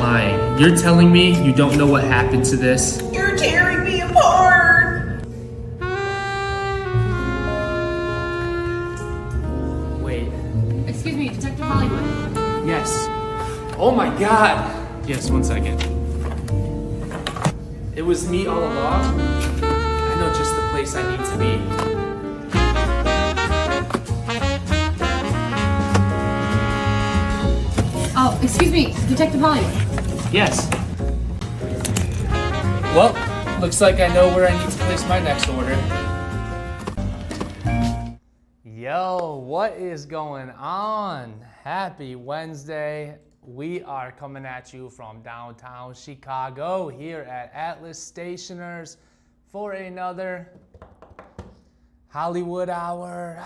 lying. You're telling me you don't know what happened to this? You're tearing me apart! Wait. Excuse me, Detective Hollywood. Yes. Oh my god! Yes, 1 second. It was me all along? I know just the place I need to be. Oh, excuse me, Detective Hollywood. Yes. Well, looks like I know where I need to place my next order. Yo, what is going on? Happy Wednesday. We are coming at you from downtown Chicago here at Atlas Stationers for another Hollywood Hour.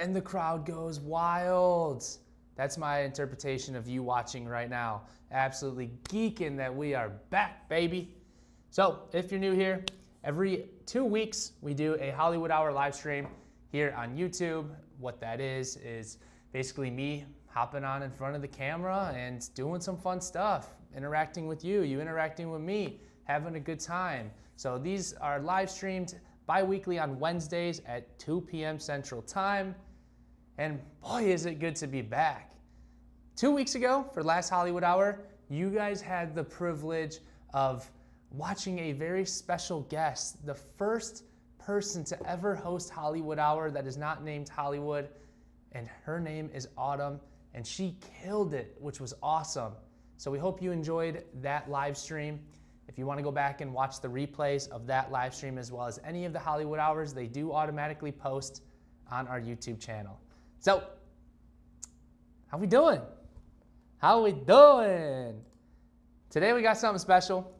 And the crowd goes wild. That's my interpretation of you watching right now. Absolutely geeking that we are back, baby. So if you're new here, every 2 weeks we do a Hollywood Hour live stream here on YouTube. What that is basically me hopping on in front of the camera and doing some fun stuff, interacting with you, you interacting with me, having a good time. So these are live streamed bi-weekly on Wednesdays at 2 p.m. Central Time. And boy, is it good to be back. 2 weeks ago, for last Hollywood Hour, you guys had the privilege of watching a very special guest, the first person to ever host Hollywood Hour that is not named Hollywood, and her name is Autumn, and she killed it, which was awesome. So we hope you enjoyed that live stream. If you want to go back and watch the replays of that live stream as well as any of the Hollywood Hours, they do automatically post on our YouTube channel. So, how we doing? How we doing? Today we got something special.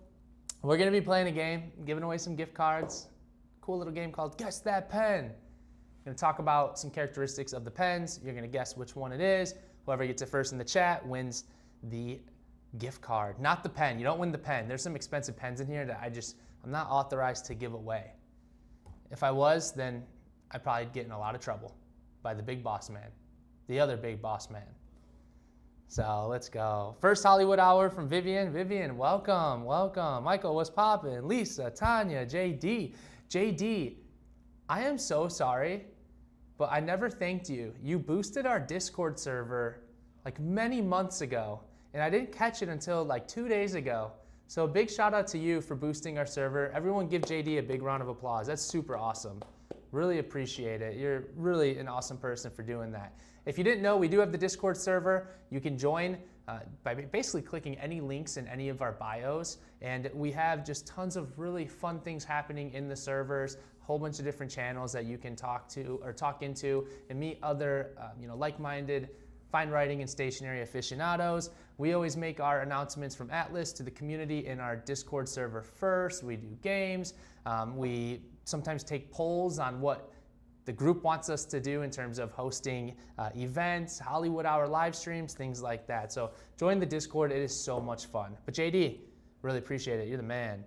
We're gonna be playing a game, giving away some gift cards. Cool little game called Guess That Pen. I'm gonna talk about some characteristics of the pens. You're gonna guess which one it is. Whoever gets it first in the chat wins the gift card, not the pen. You don't win the pen. There's some expensive pens in here that I'm not authorized to give away. If I was, then I'd probably get in a lot of trouble by the big boss man, the other big boss man. So let's go. First Hollywood Hour from Vivian. Vivian, welcome, welcome. Michael, what's poppin'? Lisa, Tanya, JD. JD, I am so sorry, but I never thanked you. You boosted our Discord server like many months ago, and I didn't catch it until like 2 days ago. So a big shout out to you for boosting our server. Everyone give JD a big round of applause. That's super awesome. Really appreciate it. You're really an awesome person for doing that. If you didn't know, we do have the Discord server. You can join by basically clicking any links in any of our bios. And we have just tons of really fun things happening in the servers, a whole bunch of different channels that you can talk to or talk into and meet other like-minded fine writing and stationery aficionados. We always make our announcements from Atlas to the community in our Discord server first. We do games. We sometimes take polls on what the group wants us to do in terms of hosting events, Hollywood Hour live streams, things like that. So join the Discord. It is so much fun. But JD, really appreciate it. You're the man.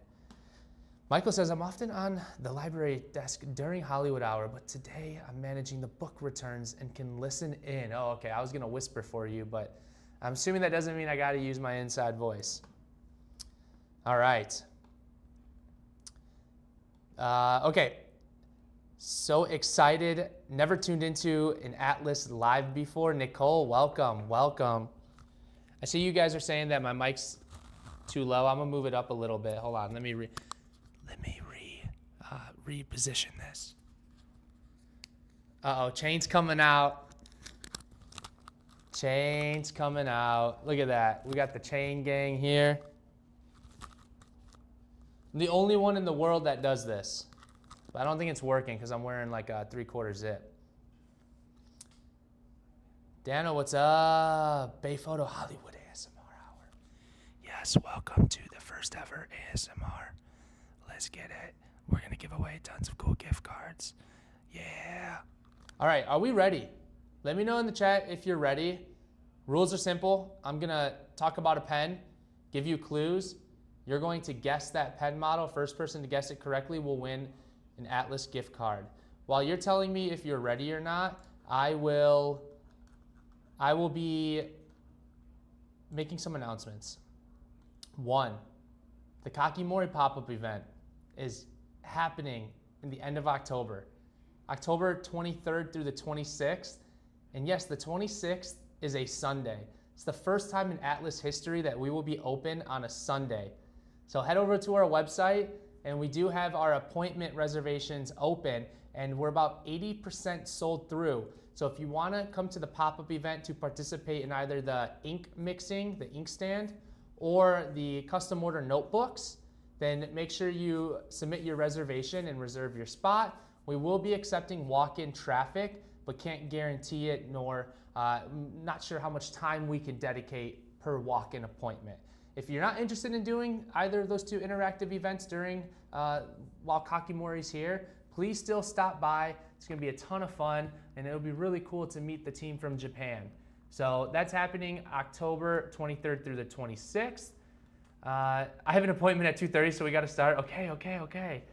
Michael says, I'm often on the library desk during Hollywood Hour, but today I'm managing the book returns and can listen in. Oh, okay. I was going to whisper for you, but I'm assuming that doesn't mean I got to use my inside voice. All right. Okay. So excited. Never tuned into an Atlas live before. Nicole, welcome. Welcome. I see you guys are saying that my mic's too low. I'm going to move it up a little bit. Hold on. Let me reposition this. Uh-oh, chain's coming out. Chain's coming out. Look at that. We got the chain gang here. I'm the only one in the world that does this. But I don't think it's working because I'm wearing like a 3/4 zip. Dano, what's up? Bay Photo Hollywood ASMR Hour. Yes, welcome to the first ever ASMR. Let's get it. We're going to give away tons of cool gift cards. Yeah. All right, are we ready? Let me know in the chat if you're ready. Rules are simple. I'm going to talk about a pen, give you clues. You're going to guess that pen model. First person to guess it correctly will win an Atlas gift card. While you're telling me if you're ready or not, I will be making some announcements. One, the Kakimori pop-up event is happening in the end of October. October 23rd through the 26th. And yes, the 26th is a Sunday. It's the first time in Atlas history that we will be open on a Sunday. So head over to our website, and we do have our appointment reservations open, and we're about 80% sold through. So if you want to come to the pop-up event to participate in either the ink mixing, the ink stand, or the custom order notebooks, then make sure you submit your reservation and reserve your spot. We will be accepting walk-in traffic, but can't guarantee it, nor not sure how much time we can dedicate per walk-in appointment. If you're not interested in doing either of those two interactive events during while Kakimori's here, please still stop by. It's gonna be a ton of fun, and it'll be really cool to meet the team from Japan. So that's happening October 23rd through the 26th. I have an appointment at 2:30, so we gotta start. Okay.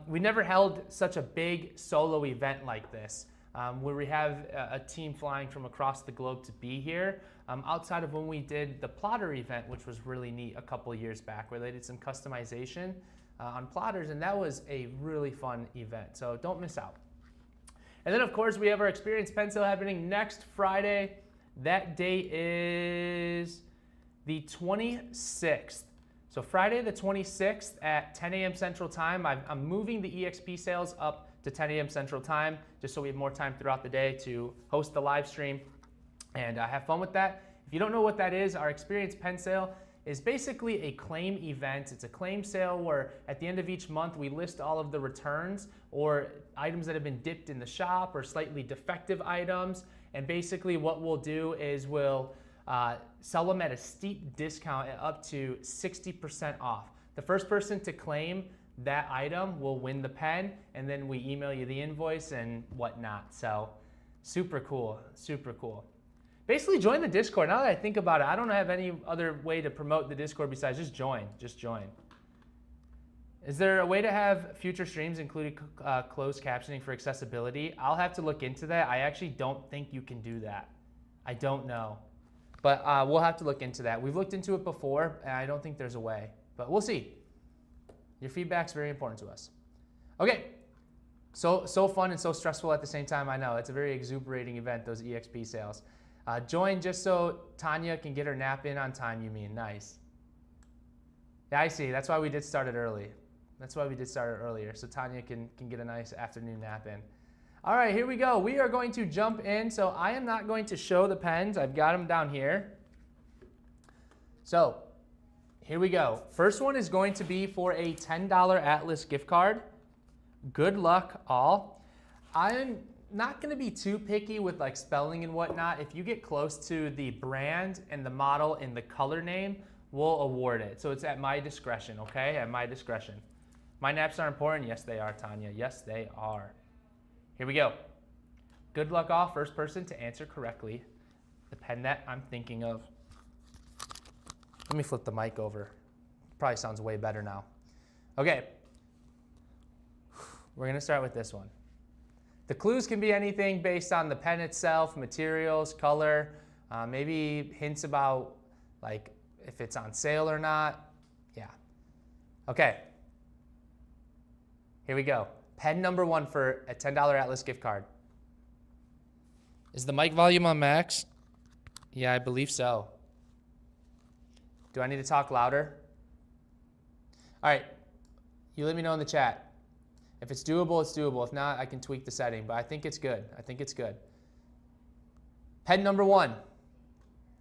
We never held such a big solo event like this, where we have a team flying from across the globe to be here, outside of when we did the plotter event, which was really neat a couple years back, where they did some customization on plotters, and that was a really fun event, so don't miss out. And then of course we have our Experience Pen Sale happening next Friday. That date is the 26th. So Friday the 26th at 10 a.m. Central Time. I'm moving the EXP sales up to 10 a.m. Central Time, just so we have more time throughout the day to host the live stream and have fun with that. If you don't know what that is, our Experience Pen Sale is basically a claim event. It's a claim sale where at the end of each month we list all of the returns or items that have been dipped in the shop or slightly defective items. And basically what we'll do is we'll sell them at a steep discount at up to 60% off. The first person to claim that item will win the pen, and then we email you the invoice and whatnot. So super cool, super cool. Basically join the Discord. Now that I think about it, I don't have any other way to promote the Discord besides just join. Is there a way to have future streams including closed captioning for accessibility? I'll have to look into that. I actually don't think you can do that. I don't know. But we'll have to look into that. We've looked into it before, and I don't think there's a way. But we'll see. Your feedback's very important to us. Okay, so fun and so stressful at the same time. I know, it's a very exuberating event, those EXP sales. Join just so Tanya can get her nap in on time, you mean. Nice. Yeah, I see. That's why we did start it early. That's why we did start it earlier, so Tanya can get a nice afternoon nap in. All right, here we go. We are going to jump in. So I am not going to show the pens. I've got them down here. So here we go. First one is going to be for a $10 Atlas gift card. Good luck, all. I'm not going to be too picky with like spelling and whatnot. If you get close to the brand and the model and the color name, we'll award it. So it's at my discretion, okay? At my discretion. My naps are important. Yes, they are, Tanya. Yes, they are. Here we go. Good luck, all. First person to answer correctly the pen that I'm thinking of. Let me flip the mic over. Probably sounds way better now. Okay. We're going to start with this one. The clues can be anything based on the pen itself, materials, color, maybe hints about like if it's on sale or not. Yeah. Okay. Here we go. Pen number one for a $10 Atlas gift card. Is the mic volume on max? Yeah, I believe so. Do I need to talk louder? All right. You let me know in the chat. If it's doable, it's doable. If not, I can tweak the setting, but I think it's good. I think it's good. Pen number one.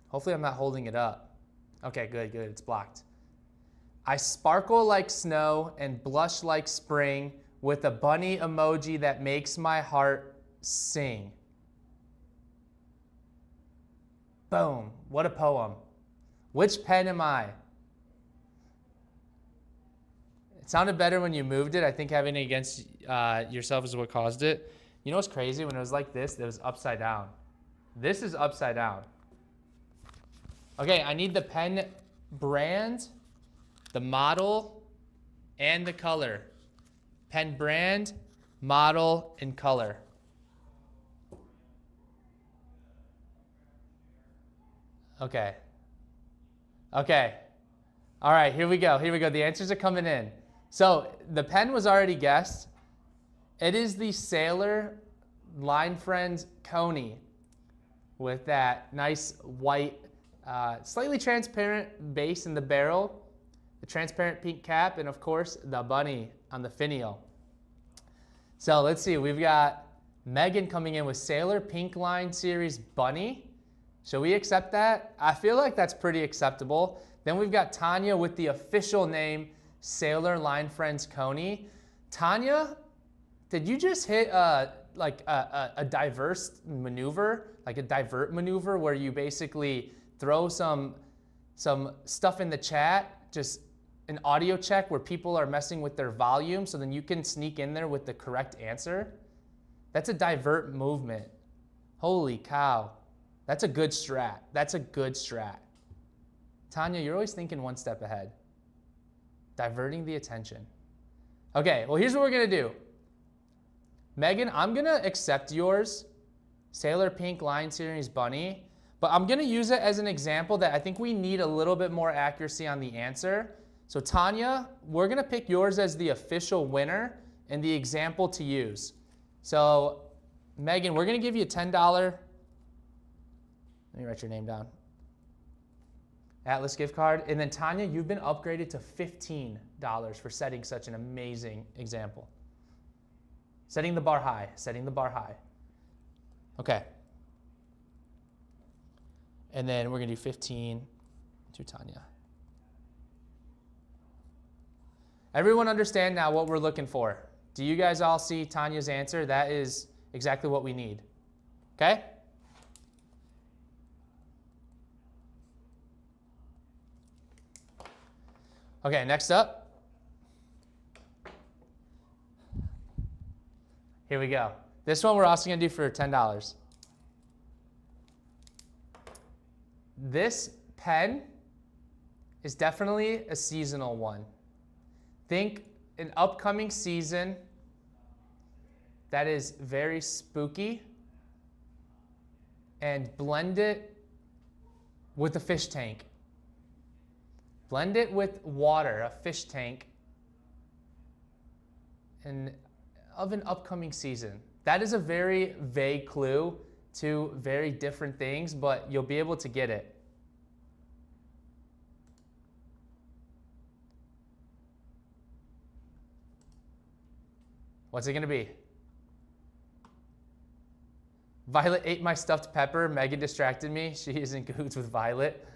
Hopefully I'm not holding it up. Okay, good. It's blocked. I sparkle like snow and blush like spring with a bunny emoji that makes my heart sing. Boom. What a poem. Which pen am I? It sounded better when you moved it. I think having it against yourself is what caused it. You know what's crazy? When it was like this, it was upside down. This is upside down. Okay, I need the pen brand, the model, and the color. Pen brand, model, and color. Okay. Okay. All right, here we go. Here we go. The answers are coming in. So the pen was already guessed. It is the Sailor Line Friends Coney with that nice white, slightly transparent base in the barrel, the transparent pink cap, and of course the bunny on the finial. So let's see, we've got Megan coming in with Sailor Pink Line Series Bunny. Shall we accept that? I feel like that's pretty acceptable. Then we've got Tanya with the official name Sailor Line Friends Coney. Tanya, did you just hit a diverse maneuver, like a divert maneuver where you basically throw some stuff in the chat, just an audio check where people are messing with their volume so then you can sneak in there with the correct answer? That's a divert movement. Holy cow. That's a good strat. That's a good strat. Tanya, you're always thinking one step ahead. Diverting the attention. Okay, well here's what we're gonna do. Megan, I'm gonna accept yours, Sailor Pink Line Series Bunny, but I'm gonna use it as an example that I think we need a little bit more accuracy on the answer. So Tanya, we're gonna pick yours as the official winner and the example to use. So Megan, we're gonna give you a $10, let me write your name down, Atlas gift card. And then Tanya, you've been upgraded to $15 for setting such an amazing example. Setting the bar high, setting the bar high. Okay. And then we're gonna do 15 to Tanya. Everyone understand now what we're looking for? Do you guys all see Tanya's answer? That is exactly what we need. Okay? Okay, next up. Here we go. This one we're also gonna do for $10. This pen is definitely a seasonal one. Think an upcoming season that is very spooky and blend it with a fish tank. Blend it with water, a fish tank, and of an upcoming season. That is a very vague clue to very different things, but you'll be able to get it. What's it gonna be? Violet ate my stuffed pepper. Megan distracted me. She is in cahoots with Violet.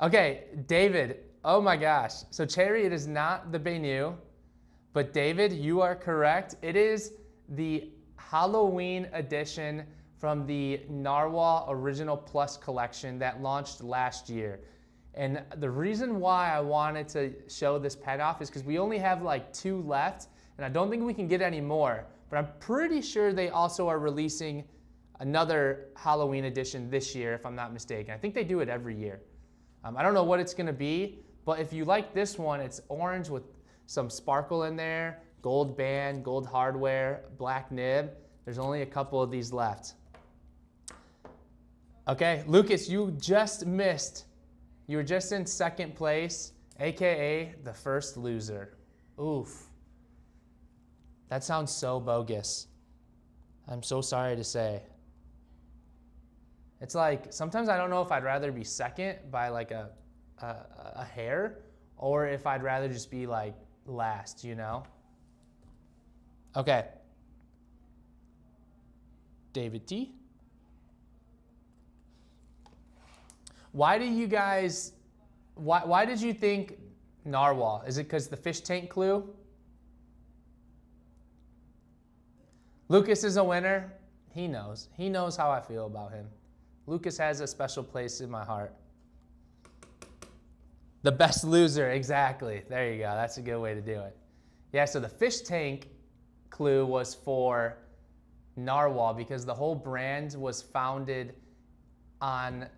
Okay, David. Oh my gosh. So Cherry, it is not the Bennu, but David, you are correct. It is the Halloween edition from the Narwhal Original Plus collection that launched last year. And the reason why I wanted to show this pen off is because we only have like 2 left, and I don't think we can get any more. But I'm pretty sure they also are releasing another Halloween edition this year, if I'm not mistaken. I think they do it every year. I don't know what it's gonna be, but if you like this one, it's orange with some sparkle in there, gold band, gold hardware, black nib. There's only a couple of these left. Okay, Lucas, you just missed. You were just in second place, AKA the first loser. Oof. That sounds so bogus. I'm so sorry to say. It's like, sometimes I don't know if I'd rather be second by like a hair, or if I'd rather just be like last, you know? Okay. David T. Why do you guys, why did you think narwhal? Is it because the fish tank clue? Lucas is a winner. He knows. He knows how I feel about him. Lucas has a special place in my heart. The best loser, exactly. There you go. That's a good way to do it. Yeah, so the fish tank clue was for narwhal because the whole brand was founded on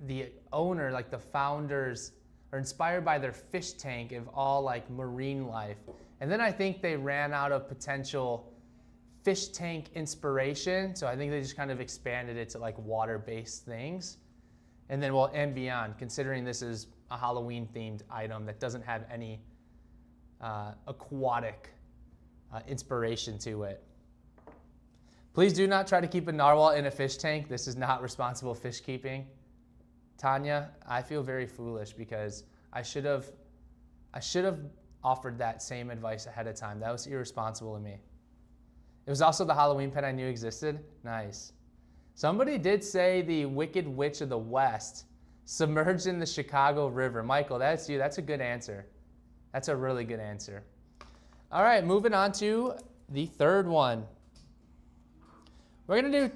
the owner, like the founders are inspired by their fish tank of all like marine life. And then I think they ran out of potential fish tank inspiration. So I think they just kind of expanded it to like water-based things. And then, well, and beyond, considering this is a Halloween-themed item that doesn't have any aquatic inspiration to it. Please do not try to keep a narwhal in a fish tank. This is not responsible fish keeping. Tanya, I feel very foolish because I should have offered that same advice ahead of time. That was irresponsible of me. It was also the Halloween pen I knew existed. Nice. Somebody did say the Wicked Witch of the West submerged in the Chicago River. Michael, that's you. That's a good answer. That's a really good answer. All right, moving on to the third one. We're gonna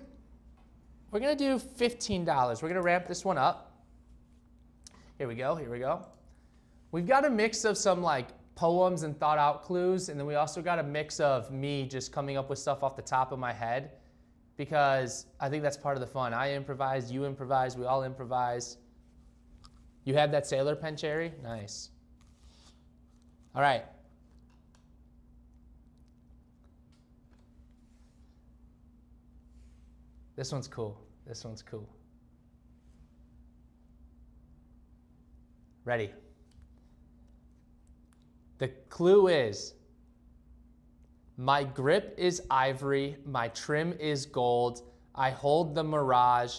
do $15. We're gonna ramp this one up. Here we go. We've got a mix of some like poems and thought out clues, and then we also got a mix of me just coming up with stuff off the top of my head, because I think that's part of the fun. I improvise, you improvise, we all improvise. You have that sailor pen, Cherry? Nice. All right. This one's cool. Ready? The clue is, my grip is ivory, my trim is gold, I hold the mirage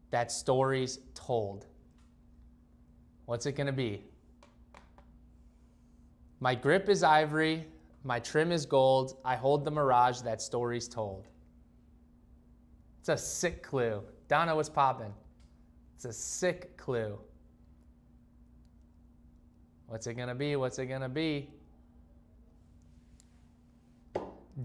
that story's told. What's it gonna be? My grip is ivory, my trim is gold, I hold the mirage that story's told. It's a sick clue. Donna, what's poppin'? It's a sick clue. What's it gonna be?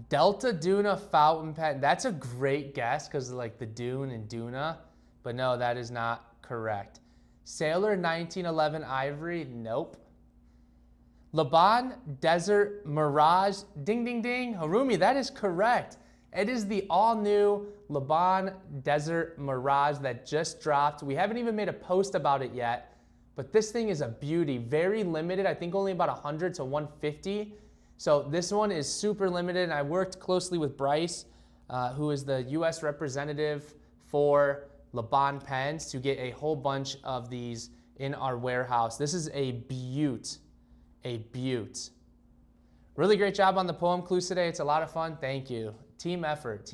Delta Duna fountain pen. That's a great guess because of like the dune and Duna, but no, that is not correct. Sailor 1911 ivory, nope. Laban Desert Mirage, ding, ding, ding. Harumi, that is correct. It is the all-new Laban Desert Mirage that just dropped. We haven't even made a post about it yet, but this thing is a beauty. Very limited, I think only about 100 to 150. So this one is super limited, and I worked closely with Bryce, who is the US representative for Laban pens, to get a whole bunch of these in our warehouse. This is a beaut. Really great job on the poem clues today. It's a lot of fun. Thank you. Team effort.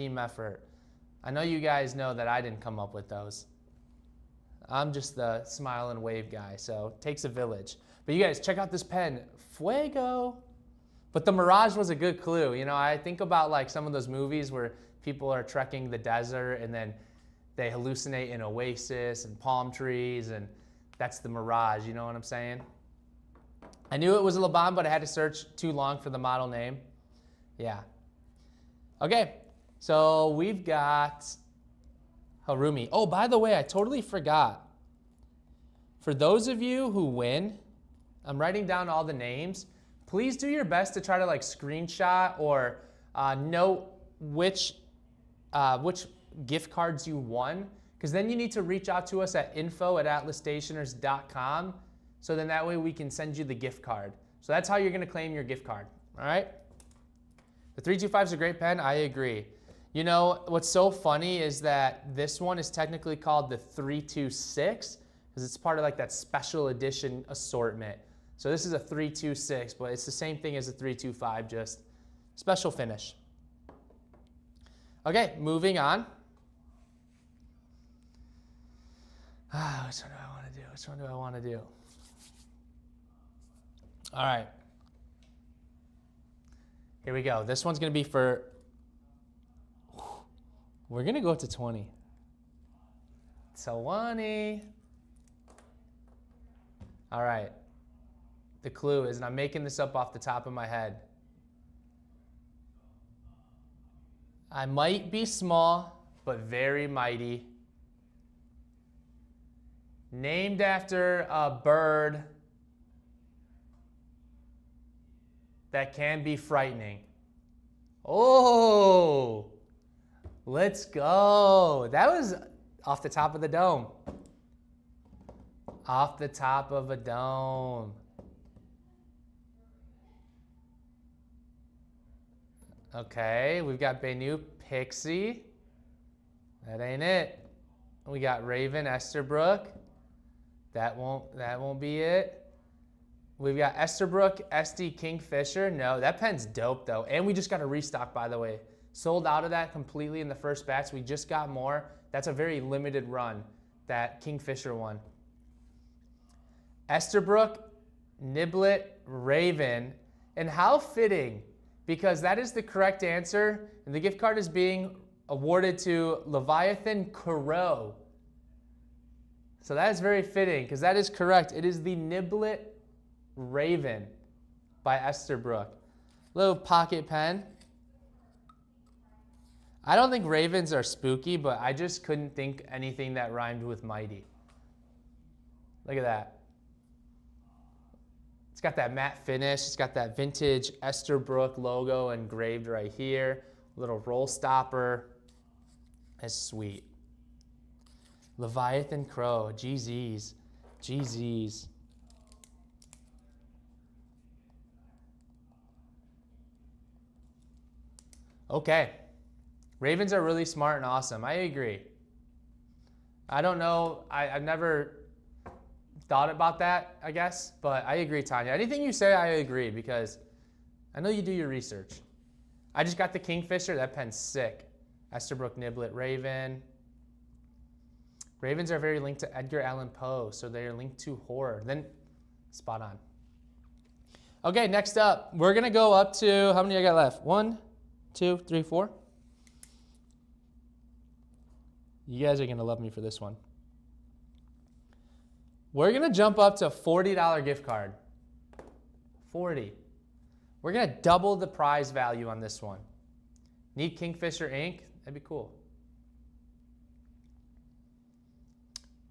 I know you guys know that I didn't come up with those. I'm just the smile and wave guy, so it takes a village. But you guys, check out this pen. Fuego. But the Mirage was a good clue. You know, I think about like some of those movies where people are trekking the desert and then they hallucinate an oasis and palm trees, and that's the Mirage, you know what I'm saying? I knew it was a Laban, but I had to search too long for the model name. Yeah. Okay, so we've got Harumi. Oh, by the way, I totally forgot. For those of you who win, I'm writing down all the names. Please do your best to try to like screenshot or note which gift cards you won, because then you need to reach out to us at info@atlasstationers.com, so then that way we can send you the gift card. So that's how you're gonna claim your gift card, all right? The 325 is a great pen, I agree. You know, what's so funny is that this one is technically called the 326 because it's part of like that special edition assortment. So this is a 326, but it's the same thing as a 325, just special finish. Okay, moving on. Which one do I want to do? All right. Here we go. This one's going to be for, we're going to go to 20. 20. All right. The clue is, and I'm making this up off the top of my head, I might be small, but very mighty. Named after a bird that can be frightening. Oh, let's go. That was off the top of the dome. Off the top of a dome. Okay, we've got Benu, Pixie. That ain't it. We got Raven, Esterbrook. That won't be it. We've got Esterbrook, SD Kingfisher. No, that pen's dope though. And we just got a restock, by the way. Sold out of that completely in the first batch. We just got more. That's a very limited run, that Kingfisher one. Esterbrook, Niblet, Raven. And how fitting, because that is the correct answer. And the gift card is being awarded to Leviathan Crow. So that is very fitting, because that is correct. It is the Niblet Raven by Esterbrook. Little pocket pen. I don't think ravens are spooky, but I just couldn't think anything that rhymed with mighty. Look at that. It's got that matte finish. It's got that vintage Esterbrook logo engraved right here. Little roll stopper. That's sweet. Leviathan Crow. GZs. GZs. Okay. Ravens are really smart and awesome. I agree. I don't know. I've never thought about that, I guess. But I agree, Tanya. Anything you say, I agree, because I know you do your research. I just got the Kingfisher. That pen's sick. Esterbrook, Niblet, Raven. Ravens are very linked to Edgar Allan Poe, so they are linked to horror. Then, spot on. Okay, next up, we're going to go up to, how many I got left? 1, 2, 3, 4. You guys are going to love me for this one. We're going to jump up to a $40 gift card. 40. We're going to double the prize value on this one. Need Kingfisher ink? That'd be cool.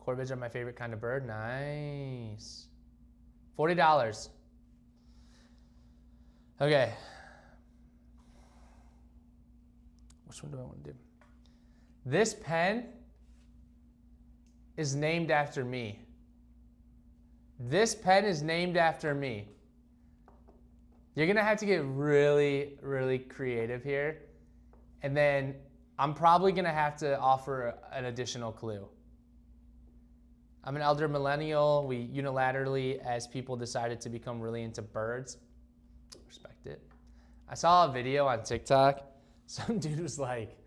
Corvids are my favorite kind of bird. Nice. $40. Okay. Which one do I want to do? This pen is named after me. This pen is named after me. You're going to have to get really, really creative here. And then I'm probably going to have to offer an additional clue. I'm an elder millennial. We unilaterally, as people decided to become really into birds. Respect it. I saw a video on TikTok. Some dude was like,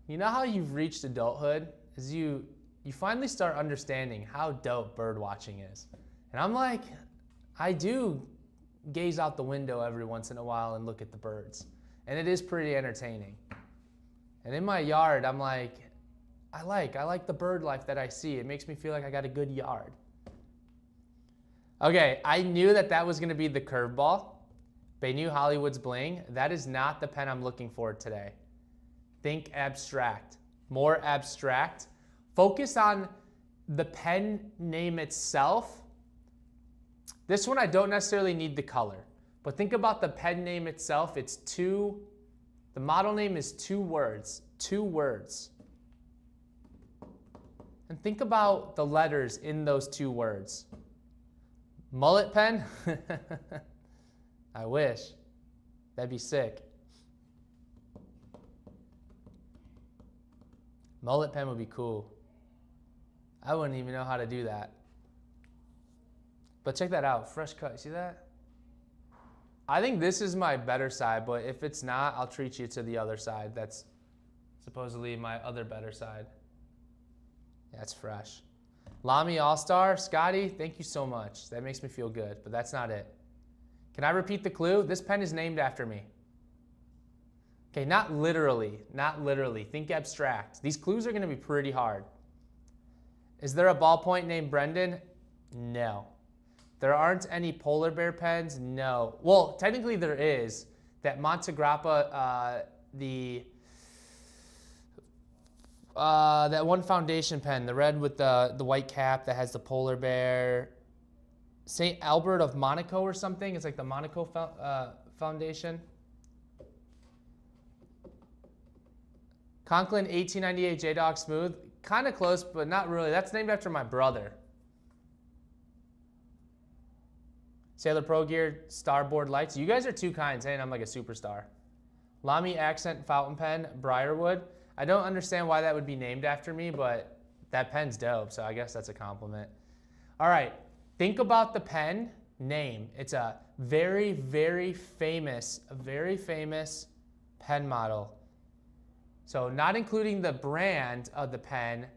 you know how you've reached adulthood? Is you finally start understanding how dope bird watching is. And I'm like, I do gaze out the window every once in a while and look at the birds. And it is pretty entertaining. And in my yard, I'm like, I like the bird life that I see. It makes me feel like I got a good yard. Okay, I knew that was going to be the curveball. Benu Hollywood's Bling. That is not the pen I'm looking for today. Think abstract. More abstract. Focus on the pen name itself. This one I don't necessarily need the color. But think about the pen name itself. The model name is 2 words. 2 words. And think about the letters in those 2 words. Mullet pen? I wish. That'd be sick. Mullet pen would be cool. I wouldn't even know how to do that. But check that out. Fresh cut. You see that? I think this is my better side, but if it's not, I'll treat you to the other side. That's supposedly my other better side. That's fresh. Lamy All-Star, Scotty, thank you so much. That makes me feel good, but that's not it. Can I repeat the clue? This pen is named after me. Okay, not literally, not literally. Think abstract. These clues are gonna be pretty hard. Is there a ballpoint named Brendan? No. There aren't any polar bear pens? No. Well, technically there is. That Montegrappa, that one foundation pen, the red with the white cap that has the polar bear. St. Albert of Monaco or something. It's like the Monaco foundation. Conklin 1898 J-Dog Smooth. Kind of close, but not really. That's named after my brother. Sailor Pro Gear Starboard Lights. You guys are too kind saying I'm like a superstar. Lamy Accent Fountain Pen, Briarwood. I don't understand why that would be named after me, but that pen's dope, so I guess that's a compliment. All right, think about the pen name. It's a very, very famous pen model. So not including the brand of the pen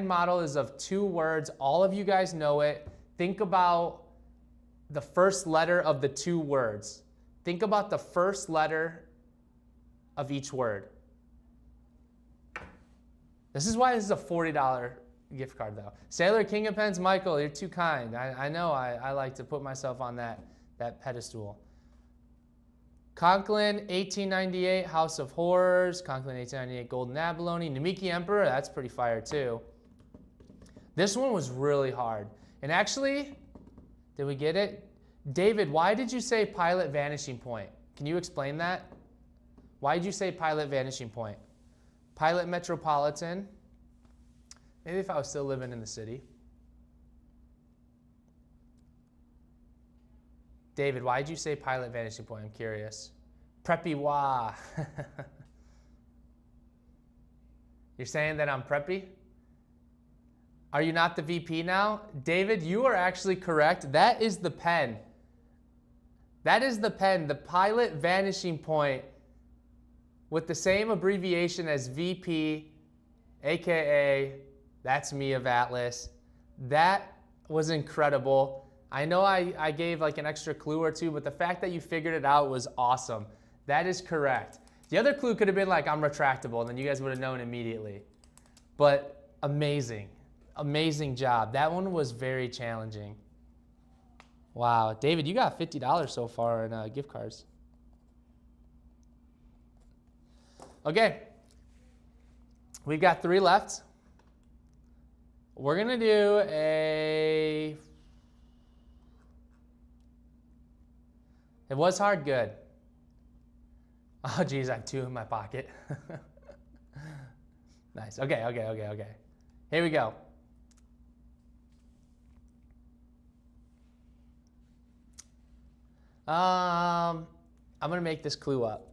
model is of 2 words. All of you guys know it. Think about the first letter of the 2 words. Think about the first letter of each word. This is why this is a $40 gift card though. Sailor King of Pens, Michael, you're too kind. I know I like to put myself on that pedestal. Conklin, 1898, House of Horrors. Conklin, 1898, Golden Abalone. Namiki Emperor, that's pretty fire too. This one was really hard. And actually, did we get it? David, why did you say Pilot Vanishing Point? Can you explain that? Why did you say Pilot Vanishing Point? Pilot Metropolitan. Maybe if I was still living in the city. David, why did you say Pilot Vanishing Point? I'm curious. Preppy Wah. You're saying that I'm preppy? Are you not the VP now? David, you are actually correct. That is the pen. That is the pen, the Pilot Vanishing Point, with the same abbreviation as VP, AKA, that's me of Atlas. That was incredible. I know I gave like an extra clue or 2, but the fact that you figured it out was awesome. That is correct. The other clue could have been like, I'm retractable, and then you guys would have known immediately. But amazing, amazing job. That one was very challenging. Wow, David, you got $50 so far in gift cards. Okay, we've got 3 left. We're gonna do a, it was hard, good. Oh geez, I have 2 in my pocket. Nice, okay. Here we go. I'm gonna make this clue up.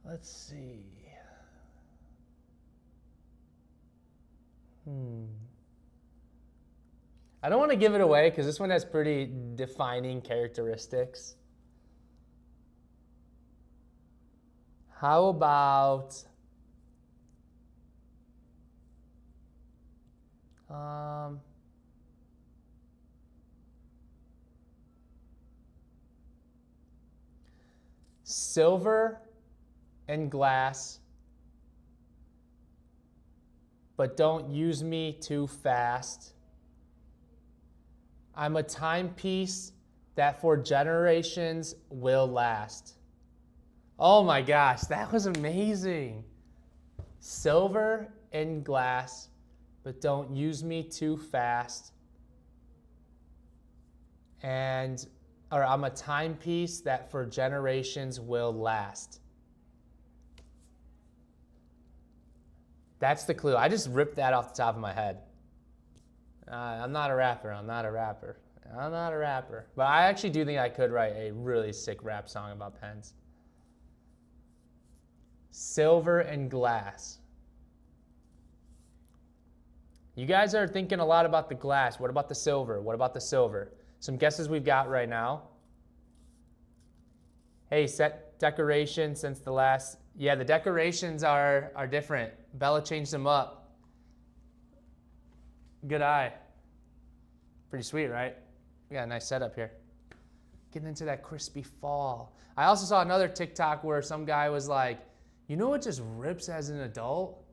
Let's see. I don't want to give it away because this one has pretty defining characteristics. How about silver and glass, but don't use me too fast. I'm a timepiece that for generations will last. Oh my gosh, that was amazing. Silver and glass, but don't use me too fast. Or I'm a timepiece that for generations will last. That's the clue. I just ripped that off the top of my head. I'm not a rapper. But I actually do think I could write a really sick rap song about pens. Silver and glass. You guys are thinking a lot about the glass. What about the silver? Some guesses we've got right now. Hey, set decoration since the last. Yeah, the decorations are different. Bella changed them up. Good eye. Pretty sweet, right? We got a nice setup here. Getting into that crispy fall. I also saw another TikTok where some guy was like, you know what just rips as an adult?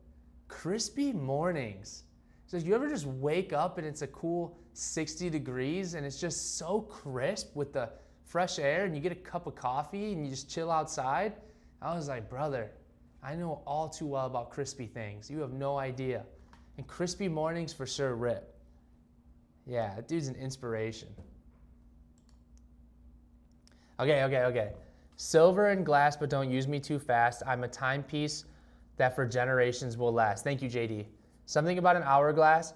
Crispy mornings. So you ever just wake up and it's a cool 60 degrees and it's just so crisp with the fresh air and you get a cup of coffee and you just chill outside? I was like, brother, I know all too well about crispy things. You have no idea. And crispy mornings for sure rip. Yeah, that dude's an inspiration. Okay. Silver and glass, but don't use me too fast. I'm a timepiece that for generations will last. Thank you, JD. Something about an hourglass.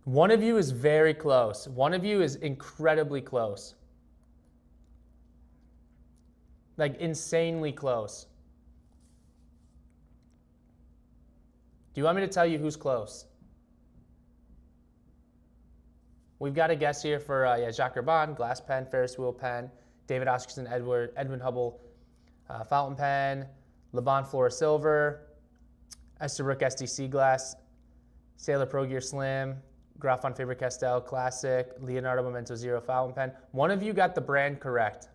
One of you is very close. One of you is incredibly close. Like insanely close. Do you want me to tell you who's close? We've got a guess here for Jacques Urban, glass pen, Ferris wheel pen, David Oscarson, Edwin Hubble, fountain pen, Laban Flora silver, Esterbrook SDC glass, Sailor Pro Gear Slim, Graf von Faber-Castell Classic, Leonardo Memento Zero fountain pen. One of you got the brand correct.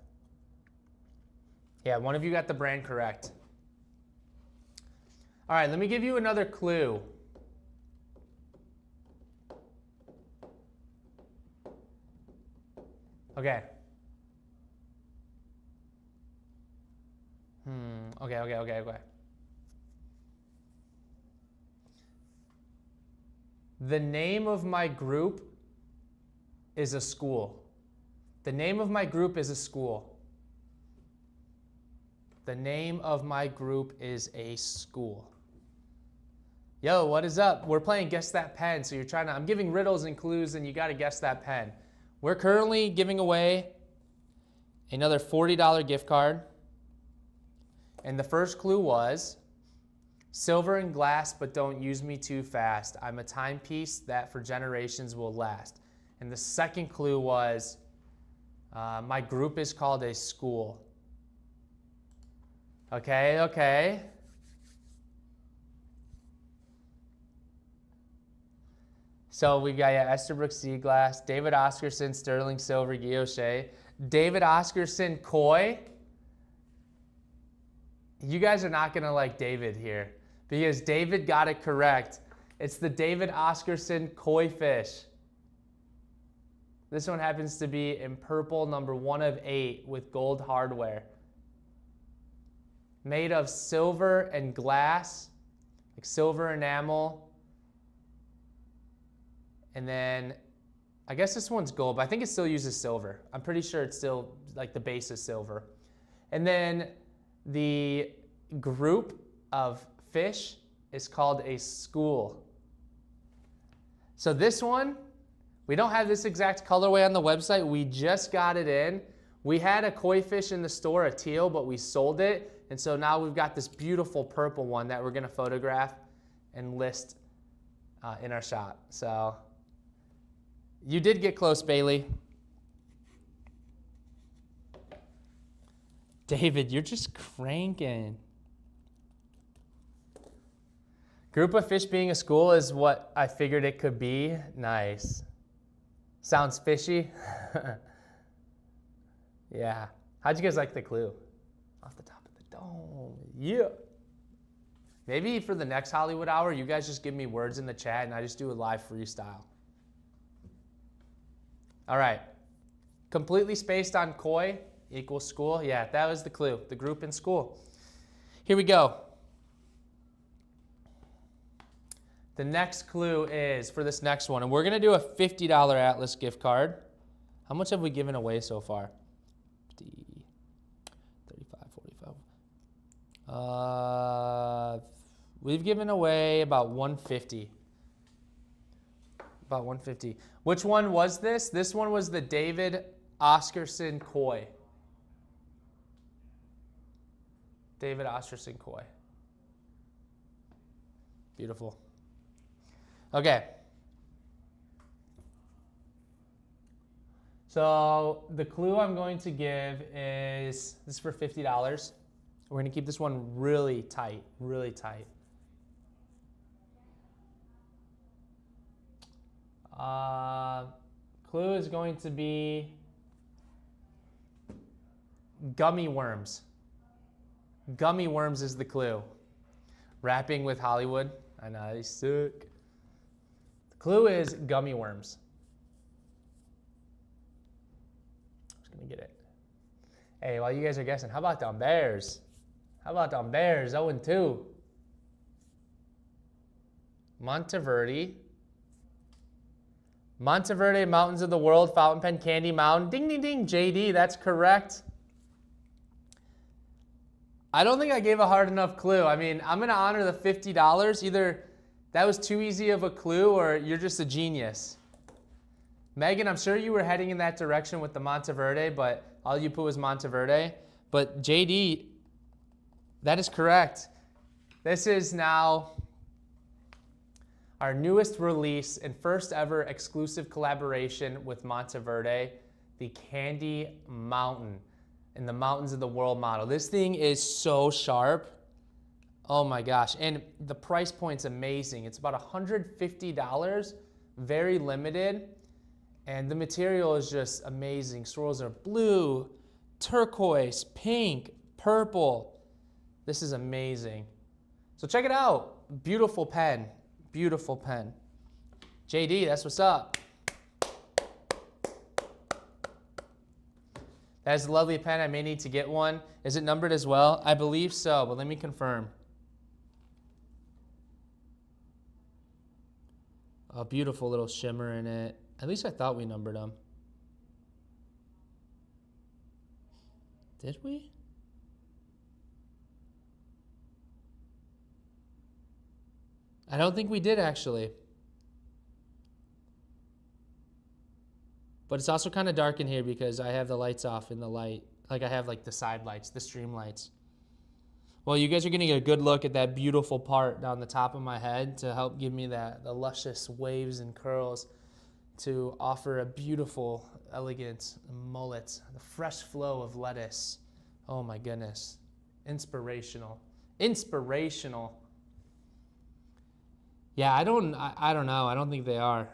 Yeah, one of you got the brand correct. All right, let me give you another clue. Okay. Okay. The name of my group is a school. The name of my group is a school. The name of my group is a school. Yo, what is up? We're playing Guess That Pen. So I'm giving riddles and clues and you got to guess that pen. We're currently giving away another $40 gift card. And the first clue was silver and glass, but don't use me too fast. I'm a timepiece that for generations will last. And the second clue was my group is called a school. Okay. So we got Esterbrook Sea Glass, David Oscarson, Sterling Silver, Guilloche, David Oscarson Koi. You guys are not gonna like David here because David got it correct. It's the David Oscarson Koi fish. This one happens to be in purple, number 1 of 8 with gold hardware. Made of silver and glass, like silver enamel. And then, I guess this one's gold, but I think it still uses silver. I'm pretty sure it's still, like the base is silver. And then the group of fish is called a school. So this one, we don't have this exact colorway on the website. We just got it in. We had a koi fish in the store, a teal, but we sold it. And so now we've got this beautiful purple one that we're gonna photograph and list in our shop. So you did get close, Bailey. David, you're just cranking. Group of fish being a school is what I figured it could be. Nice. Sounds fishy. Yeah. How'd you guys like the clue? Off the top of the dome. Yeah. Maybe for the next Hollywood Hour, you guys just give me words in the chat and I just do a live freestyle. All right. Completely spaced on koi equals school. Yeah, that was the clue. The group in school. Here we go. The next clue is for this next one, and we're going to do a $50 Atlas gift card. How much have we given away so far? 50, 35, 45. We've given away about 150. About 150. Which one was this? This one was the David Oscarson Koi. David Oscarson Koi. Beautiful. Okay. So the clue I'm going to give is, this is for $50. We're going to keep this one really tight, really tight. Clue is going to be gummy worms. Gummy worms is the clue. Rapping with Hollywood. I know, they suck. The clue is gummy worms. I'm just going to get it. Hey, while you guys are guessing, how about them Bears? How about them Bears? 0-2. Monteverde. Monteverde Mountains of the World, Fountain Pen Candy Mountain. Ding, ding, ding. JD, that's correct. I don't think I gave a hard enough clue. I mean, I'm going to honor the $50. Either that was too easy of a clue or you're just a genius. Megan, I'm sure you were heading in that direction with the Monteverde, but all you put was Monteverde. But JD, that is correct. This is now our newest release and first ever exclusive collaboration with Monteverde, the Candy Mountain in the Mountains of the World model. This thing is so sharp. Oh my gosh. And the price point's amazing. It's about $150, very limited. And the material is just amazing. Swirls are blue, turquoise, pink, purple. This is amazing. So check it out. Beautiful pen. Beautiful pen. JD, that's what's up. That's a lovely pen. I may need to get one. Is it numbered as well? I believe so, but let me confirm. A beautiful little shimmer in it. At least I thought we numbered them. Did we? I don't think we did actually. But it's also kind of dark in here because I have the lights off in the light. Like I have like the side lights, the stream lights. Well, you guys are getting a good look at that beautiful part down the top of my head to help give me the luscious waves and curls to offer a beautiful, elegant mullet. The fresh flow of lettuce. Oh my goodness. Inspirational. Inspirational. Yeah, I don't know. I don't think they are.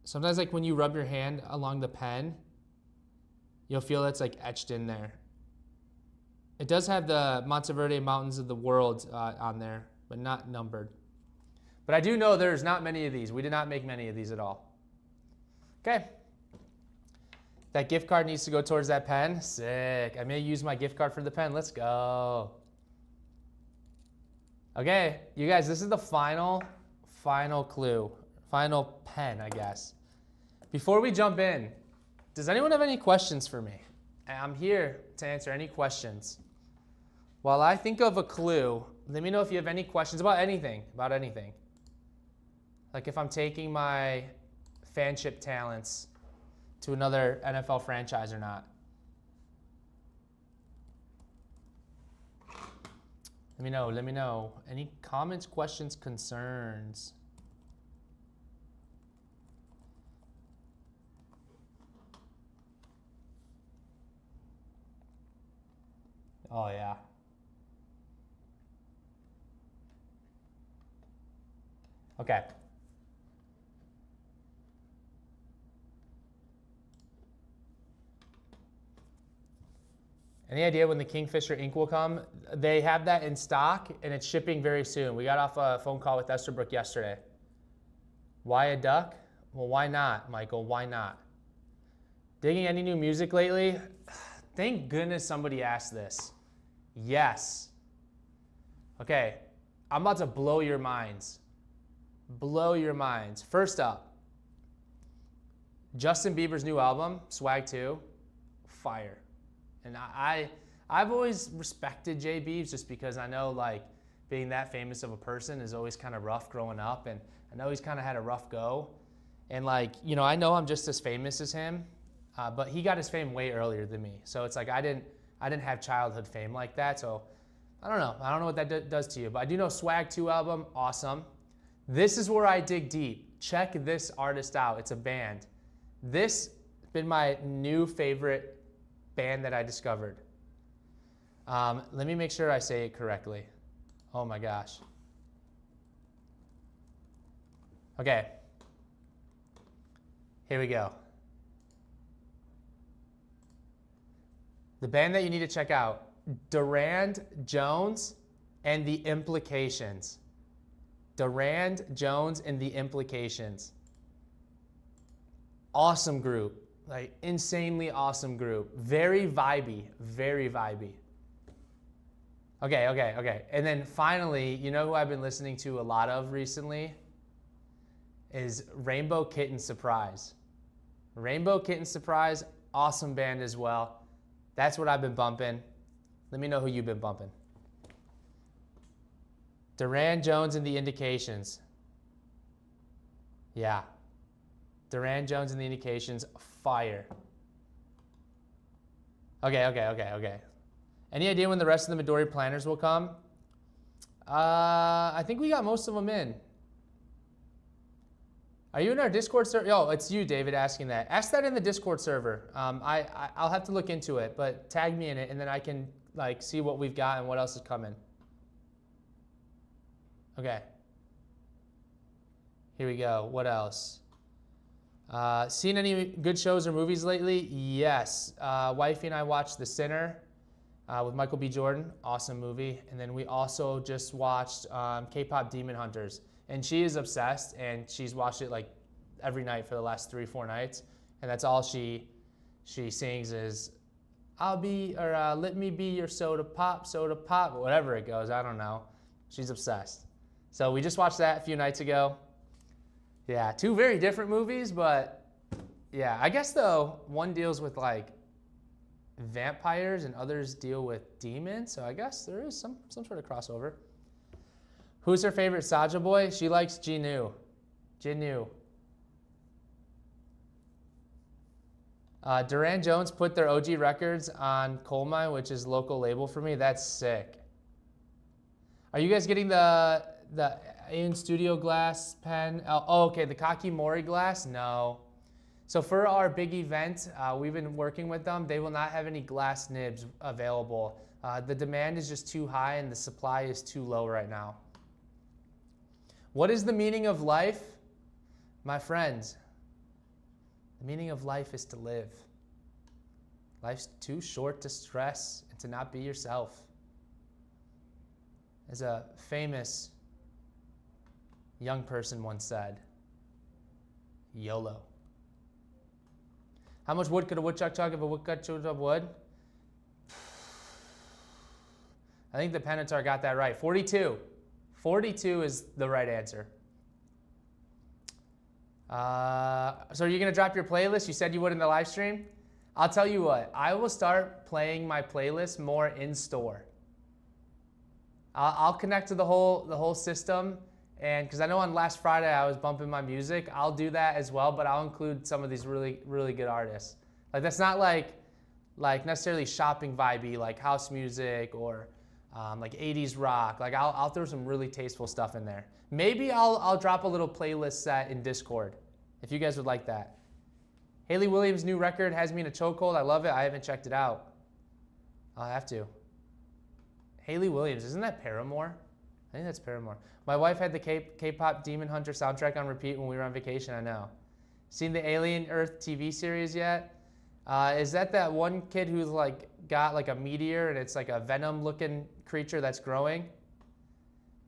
Sometimes like when you rub your hand along the pen, you'll feel it's like etched in there. It does have the Monteverde Mountains of the World on there, but not numbered. But I do know there's not many of these. We did not make many of these at all. Okay. That gift card needs to go towards that pen. Sick. I may use my gift card for the pen. Let's go. Okay, you guys, this is the final clue. Final pen, I guess. Before we jump in, does anyone have any questions for me? I'm here to answer any questions. While I think of a clue, let me know if you have any questions about anything, Like if I'm taking my fanship talents to another NFL franchise or not. Let me know. Any comments, questions, concerns? Oh, yeah. Okay. Any idea when the Kingfisher ink will come? They have that in stock, and it's shipping very soon. We got off a phone call with Esterbrook yesterday. Why a duck? Well, why not, Michael? Why not? Digging any new music lately? Thank goodness somebody asked this. Yes. Okay, I'm about to blow your minds. Blow your minds. First up, Justin Bieber's new album, Swag 2, fire. And I've always respected J. Biebs just because I know like being that famous of a person is always kind of rough growing up, and I know he's kind of had a rough go. And like, I know I'm just as famous as him, but he got his fame way earlier than me. So it's like I didn't have childhood fame like that. So I don't know. I don't know what that does to you, but I do know Swag 2 album, awesome. This is where I dig deep. Check this artist out. It's a band. This has been my new favorite band that I discovered. Let me make sure I say it correctly. Oh my gosh. Okay. Here we go. The band that you need to check out, Durand Jones and the Implications. Durand Jones and the Implications. Awesome group. Like insanely awesome group. Very vibey, very vibey. Okay. And then finally, who I've been listening to a lot of recently is Rainbow Kitten Surprise. Rainbow Kitten Surprise, awesome band as well. That's what I've been bumping. Let me know who you've been bumping. Durand Jones and the Indications. Yeah. Durand Jones and the Indications, fire. Okay. Any idea when the rest of the Midori planners will come? I think we got most of them in. Are you in our Discord server? Oh, it's you, David, asking that. Ask that in the Discord server. I'll have to look into it, but tag me in it, and then I can like see what we've got and what else is coming. Okay. Here we go. What else? Seen any good shows or movies lately? Yes. Wifey and I watched The Sinner with Michael B. Jordan. Awesome movie. And then we also just watched K-pop Demon Hunters. And she is obsessed, and she's watched it like every night for the last 3-4 nights. And that's all she sings is, let me be your soda pop, whatever it goes. I don't know. She's obsessed. So we just watched that a few nights ago. Yeah, 2 very different movies, but yeah, I guess though one deals with like vampires and others deal with demons. So I guess there is some sort of crossover. Who's her favorite Saja boy? She likes Jinu. Duran Jones put their OG records on Coal Mine, which is local label for me. That's sick. Are you guys getting the in studio glass pen? Oh, okay, the Kakimori glass? No. So for our big event, we've been working with them. They will not have any glass nibs available. The demand is just too high and the supply is too low right now. What is the meaning of life? My friends, the meaning of life is to live. Life's too short to stress and to not be yourself. As a famous young person once said, YOLO. How much wood could a woodchuck chuck if a woodchuck chewed up wood? I think the Penatar got that right. 42. 42 is the right answer. So are you going to drop your playlist? You said you would in the live stream. I'll tell you what. I will start playing my playlist more in store. I'll connect to the whole system, and because I know on last Friday I was bumping my music, I'll do that as well. But I'll include some of these really good artists. Like that's not like necessarily shopping vibey like house music or like 80s rock. Like I'll throw some really tasteful stuff in there. Maybe I'll drop a little playlist set in Discord if you guys would like that. Hayley Williams' new record has me in a chokehold. I love it. I haven't checked it out. I'll have to. Hayley Williams, isn't that Paramore? I think that's Paramore. My wife had the K-pop Demon Hunter soundtrack on repeat when we were on vacation. I know. Seen the Alien Earth TV series yet? Is that one kid who's like got like a meteor and it's like a venom looking creature that's growing?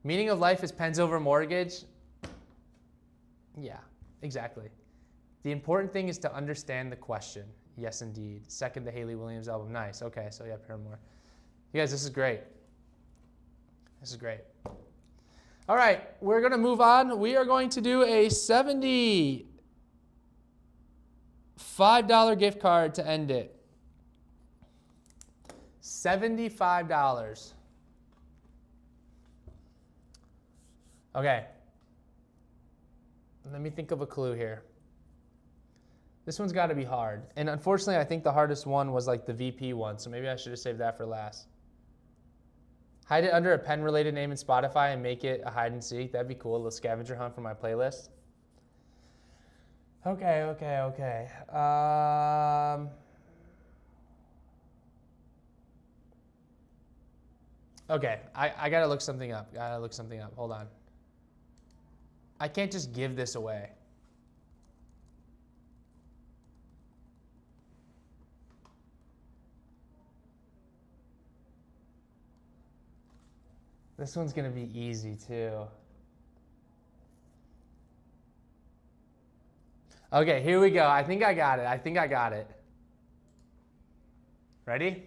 Meaning of life is pens over mortgage. Yeah, exactly. The important thing is to understand the question. Yes, indeed. Second, the Hayley Williams album. Nice. Okay, so yeah, Paramore. You guys, this is great. This is great. All right, we're going to move on. We are going to do a $75 gift card to end it. $75. Okay. Let me think of a clue here. This one's got to be hard. And unfortunately, I think the hardest one was like the VP one, so maybe I should have saved that for last. Hide it under a pen-related name in Spotify and make it a hide and seek. That'd be cool. A little scavenger hunt for my playlist. Okay. Okay, I gotta look something up. Hold on. I can't just give this away. This one's gonna be easy too. Okay, here we go. I think I got it. Ready?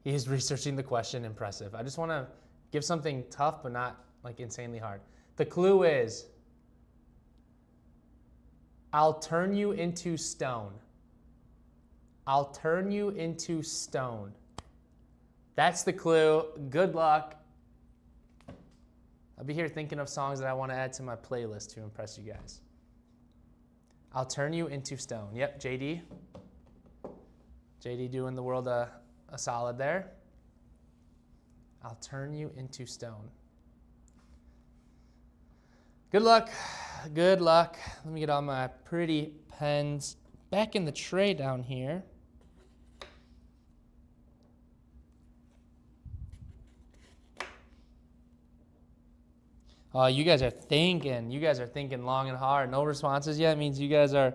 He is researching the question. Impressive. I just want to give something tough, but not like insanely hard. The clue is, I'll turn you into stone. I'll turn you into stone. That's the clue. Good luck. I'll be here thinking of songs that I want to add to my playlist to impress you guys. I'll turn you into stone. Yep, JD. JD doing the world a solid there. I'll turn you into stone. Good luck. Good luck. Let me get all my pretty pens back in the tray down here. Oh, you guys are thinking. You guys are thinking long and hard. No responses yet means you guys are,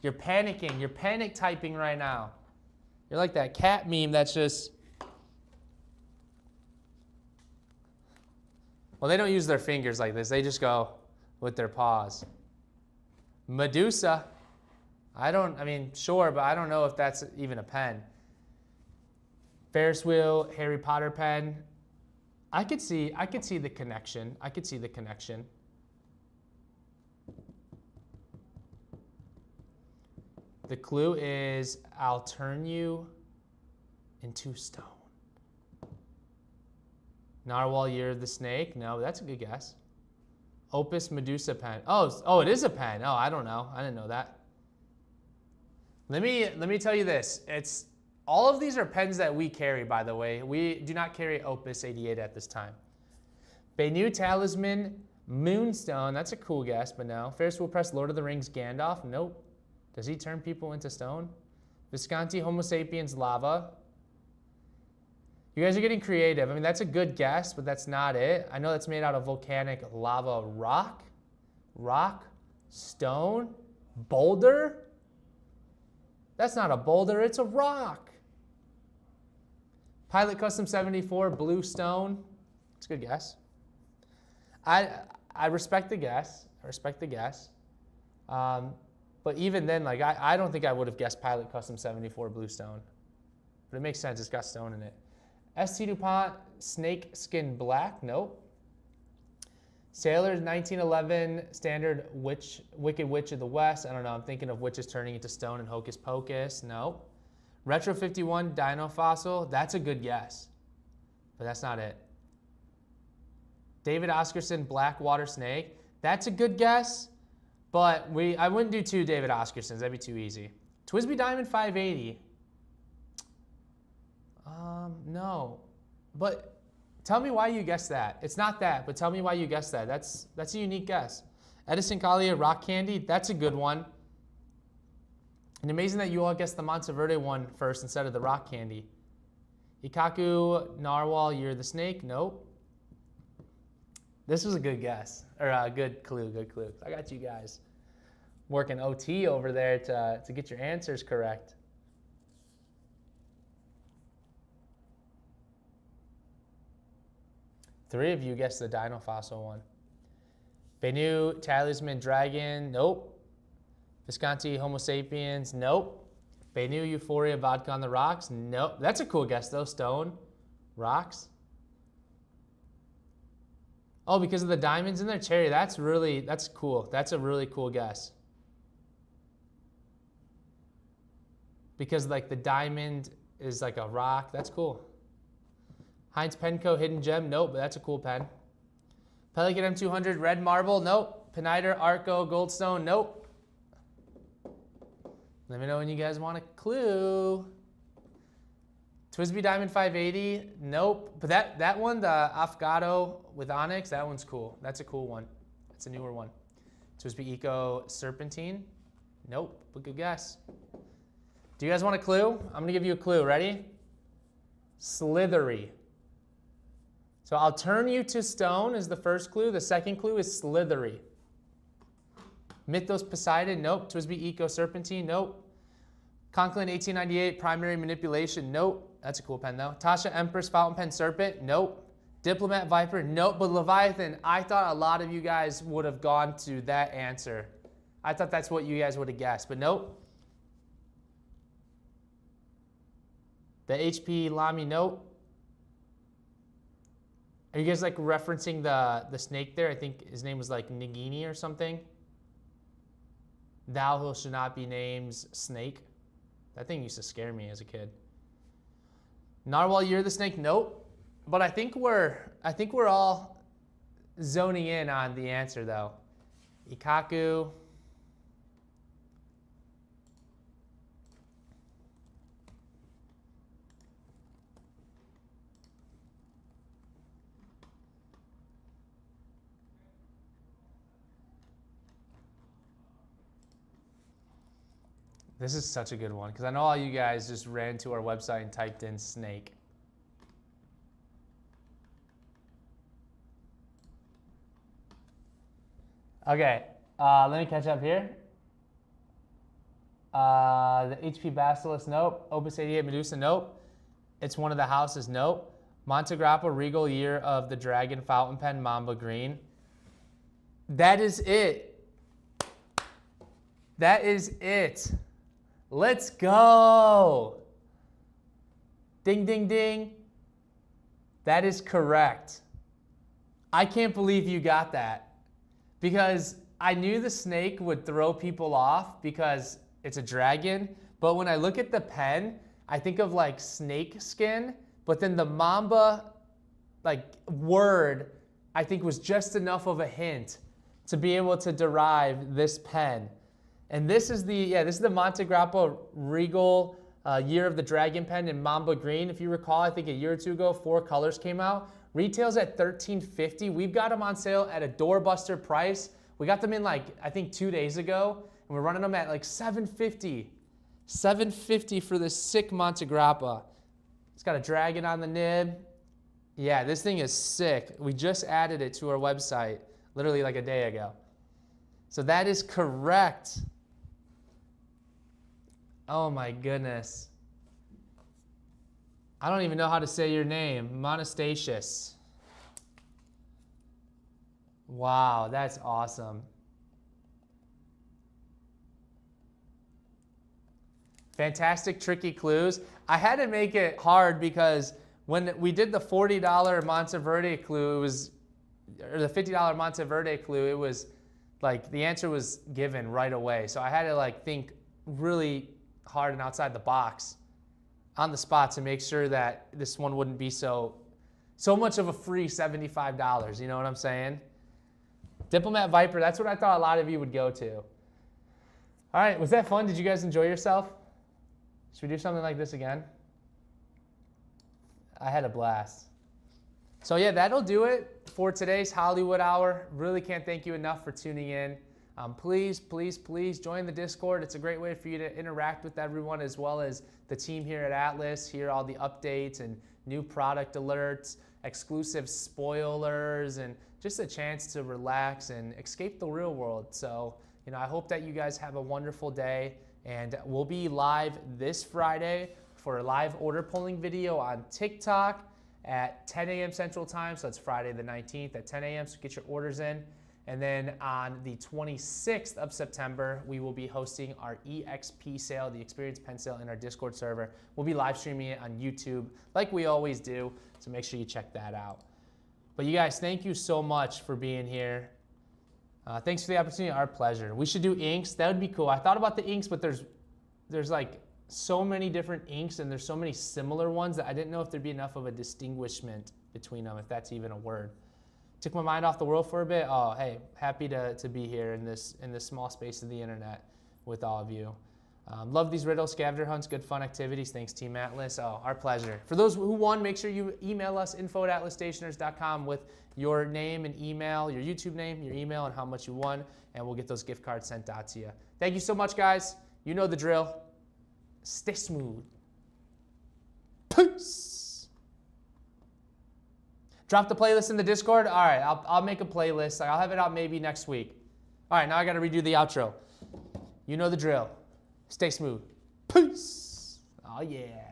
you're panicking. You're panic typing right now. You're like that cat meme that's just, well, they don't use their fingers like this. They just go with their paws. Medusa. Sure, but I don't know if that's even a pen. Ferris wheel, Harry Potter pen. I could see the connection. I could see the connection. The clue is I'll turn you into stone. Narwhal, you're the snake. No, that's a good guess. Opus Medusa pen. Oh, it is a pen. Oh, I don't know. I didn't know that. Let me tell you this. It's all of these are pens that we carry, by the way. We do not carry Opus 88 at this time. Bennu Talisman Moonstone. That's a cool guess, but no. Ferris wheel press Lord of the Rings Gandalf. Nope. Does he turn people into stone? Visconti Homo sapiens lava. You guys are getting creative. I mean, that's a good guess, but that's not it. I know that's made out of volcanic lava rock, stone, boulder. That's not a boulder, it's a rock. Pilot Custom 74, blue stone. It's a good guess. I respect the guess. But even then, like I don't think I would have guessed Pilot Custom 74 blue stone. But it makes sense, it's got stone in it. ST DuPont snake skin black, nope. Sailor's 1911 standard Wicked Witch of the West. I don't know, I'm thinking of witches turning into stone and Hocus Pocus, no. Retro 51 Dino Fossil, that's a good guess. But that's not it. David Oscarson Black Water Snake, that's a good guess. But I wouldn't do two David Oscarsons, that'd be too easy. Twisby Diamond 580. No, but tell me why you guessed that. It's not that, but tell me why you guessed that. That's a unique guess. Edison Collier Rock Candy, that's a good one. And amazing that you all guessed the Monteverde one first instead of the Rock Candy. Ikaku Narwhal, you're the snake, nope. This was a good guess, or a good clue. I got you guys working OT over there to get your answers correct. Three of you guessed the Dino Fossil one. Bennu Talisman Dragon, nope. Visconti Homo Sapiens, nope. Bennu Euphoria Vodka on the Rocks, nope. That's a cool guess though, stone, rocks. Oh, because of the diamonds in there, cherry, that's cool. That's a really cool guess. Because like the diamond is like a rock, that's cool. Heinz Penco Hidden Gem, nope, but that's a cool pen. Pelican M200 Red Marble, nope. Peniter Arco Goldstone, nope. Let me know when you guys want a clue. Twisby Diamond 580, nope. But that one, the Afgado with Onyx, that one's cool. That's a cool one. That's a newer one. Twisby Eco Serpentine, nope, but good guess. Do you guys want a clue? I'm gonna give you a clue, ready? Slithery. So I'll turn you to stone is the first clue. The second clue is slithery. Mythos Poseidon, nope. Twisby Eco Serpentine, nope. Conklin 1898 Primary Manipulation, nope. That's a cool pen though. Tasha Empress Fountain Pen Serpent, nope. Diplomat Viper, nope. But Leviathan, I thought a lot of you guys would have gone to that answer. I thought that's what you guys would have guessed, but nope. The HP Lamy, nope. Are you guys like referencing the snake there? I think his name was like Nagini or something. Thou who should not be named Snake. That thing used to scare me as a kid. Narwhal, you're the snake, nope. But I think we're all zoning in on the answer though. Ikaku. This is such a good one because I know all you guys just ran to our website and typed in snake. Okay, let me catch up here. The HP Basilisk, nope. Opus 88 Medusa, nope. It's one of the houses, nope. Montegrappa Regal Year of the Dragon Fountain Pen Mamba Green. That is it. That is it. Let's go. Ding, ding, ding. That is correct. I can't believe you got that because I knew the snake would throw people off because it's a dragon, but when I look at the pen, I think of like snake skin, but then the Mamba like word I think was just enough of a hint to be able to derive this pen. And this is the Montegrappa Regal Year of the Dragon pen in Mamba Green. If you recall, I think a year or two ago, 4 colors came out. Retails at $13.50. We've got them on sale at a doorbuster price. We got them in like, I think 2 days ago, and we're running them at like $7.50. $7.50 for this sick Montegrappa. It's got a dragon on the nib. Yeah, this thing is sick. We just added it to our website literally like a day ago. So that is correct. Oh my goodness. I don't even know how to say your name. Monastasius. Wow, that's awesome. Fantastic, tricky clues. I had to make it hard because when we did the $40 Monteverde clue, or the $50 Monteverde clue, it was like the answer was given right away. So I had to like think really hard and outside the box on the spot to make sure that this one wouldn't be so much of a free $75. You know what I'm saying? Diplomat Viper, that's what I thought a lot of you would go to. All right, was that fun? Did you guys enjoy yourself? Should we do something like this again? I had a blast. So yeah, that'll do it for today's Hollywood Hour. Really can't thank you enough for tuning in. Please, please, please join the Discord. It's a great way for you to interact with everyone as well as the team here at Atlas, hear all the updates and new product alerts, exclusive spoilers, and just a chance to relax and escape the real world. So, I hope that you guys have a wonderful day, and we'll be live this Friday for a live order polling video on TikTok at 10 a.m. Central Time. So that's Friday the 19th at 10 a.m. So get your orders in. And then on the 26th of September, we will be hosting our EXP sale, the Experience Pen Sale, in our Discord server. We'll be live streaming it on YouTube like we always do, so make sure you check that out. But you guys, thank you so much for being here. Thanks for the opportunity. Our pleasure. We should do inks. That would be cool. I thought about the inks, but there's like so many different inks and there's so many similar ones that I didn't know if there'd be enough of a distinguishment between them, if that's even a word. Took my mind off the world for a bit. Oh, hey, happy to be here in this small space of the internet with all of you. Love these riddle scavenger hunts, good fun activities. Thanks, Team Atlas. Oh, our pleasure. For those who won, make sure you email us, info@atlasstationers.com with your name and email, your YouTube name, your email, and how much you won, and we'll get those gift cards sent out to you. Thank you so much, guys. You know the drill. Stay smooth. Peace. Drop the playlist in the Discord. All right, I'll make a playlist. I'll have it out maybe next week. All right, now I got to redo the outro. You know the drill. Stay smooth. Peace. Oh, yeah.